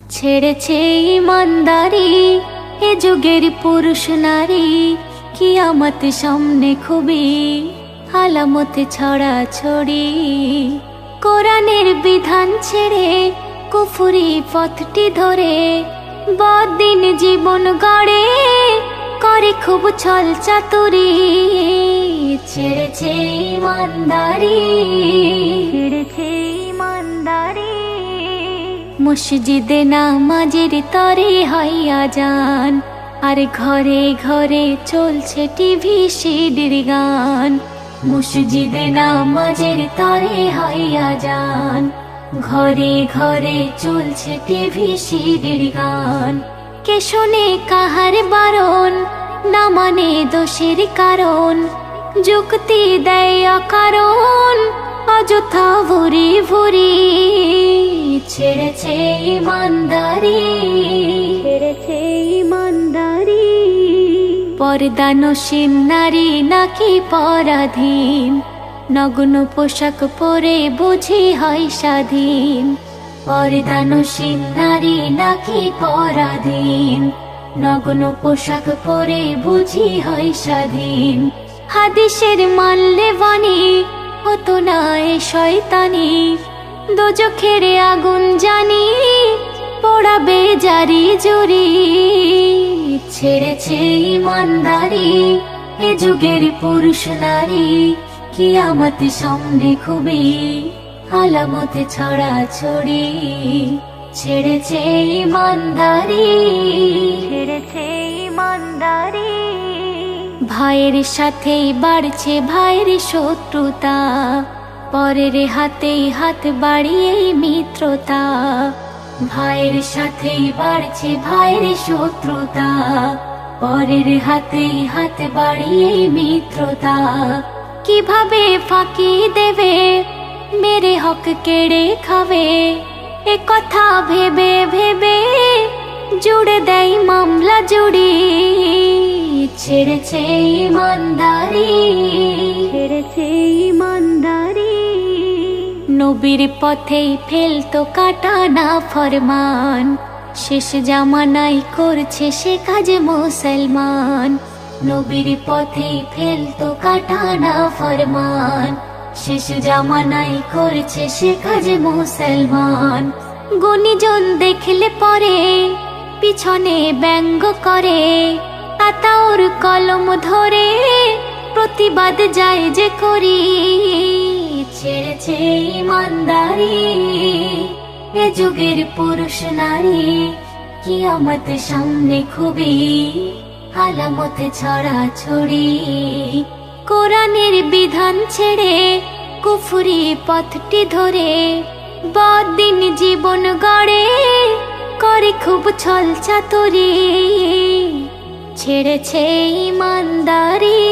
ছেড়েছে ইমানদারি এ যুগের পুরুষ নারী, কিয়ামত সামনে খুবই আলামত ছড়া ছড়ি। কোরআনের বিধান ছেড়ে কুফরি পথটি ধরে বদিন জীবন গড়ে করে খুব ছল চাতুরি। ছেড়েছে ইমানদারি, ছেড়েছে ইমানদারি। মসজিদে নামাজের তরে হয় আজান, আর ঘরে ঘরে চলছে টিভি সিডির গান। মসজিদে নামাজের তরে হয় আজান, ঘরে ঘরে চলছে টিভি সিডির গান। কে শোনে কাহার বারণ, না মানে দোষের কারণ, যুক্তি দেয় অকারণ অযথা ভুরি ভুরি। ছেড়েছে ইমানদারি, ছেড়েছে ইমানদারি। পর্দানসীন নারী নাকি পরাধীন, নগ্ন পোশাক পরে বুঝি হয় স্বাধীন। পর্দানসীন নারী নাকি পরাধীন, নগ্ন পোশাক পরে বুঝি হয় স্বাধীন। হাদিসের মানলে বাণী হতো না এ শয়তানি, দোজখের আগুন জানি পোড়াবে জারি জুরি। ছেড়েছে ইমানদারি এ যুগের পুরুষ নারী, কিয়ামত সামনে খুবই আলামত ছড়া ছড়ি। ছেড়েছে ইমানদারি, ছেড়েছে ইমানদারি। ভাইয়ের সাথেই বাড়ছে ভাইয়ের শত্রুতা, পরের হাতেই হাত বাড়িয়ে মিত্রতা। ভাইয়ের সাথেই বাড়ছে ভাইয়ের শত্রুতা, পরের হাতেই হাত বাড়িয়ে মিত্রতা। কিভাবে ফাঁকি দেবে মেরে হক কেড়ে খাবে, এ কথা ভেবে ভেবে জুড়ে দেয় মামলা জুড়ি। ছেড়েছে ইমানদারি, ছেড়েছে ইমানদারি। নবীর পথেই ফেলতো কাটা না ফরমান, শেষ জামানায় করছে সে কাজ মুসলমান। নবীর পথেই ফেলতো কাটা না ফরমান, শেষ জামানায় করছে সে কাজ মুসলমান। গুণীজন দেখলে পরে পিছনে ব্যঙ্গ করে, আতাউর কলম ধরে প্রতিবাদ যায় যে করি। ছেড়েছে ইমানদারি এ যুগের পুরুষ নারী, কিয়ামত সামনে খুবই আলামত ছড়া ছড়ি। কোরআনের বিধান ছেড়ে কুফরি পথটি ধরে বদিন জীবন গড়ে করে খুব ছল চাতুরি। ছেড়েছে ইমানদারি।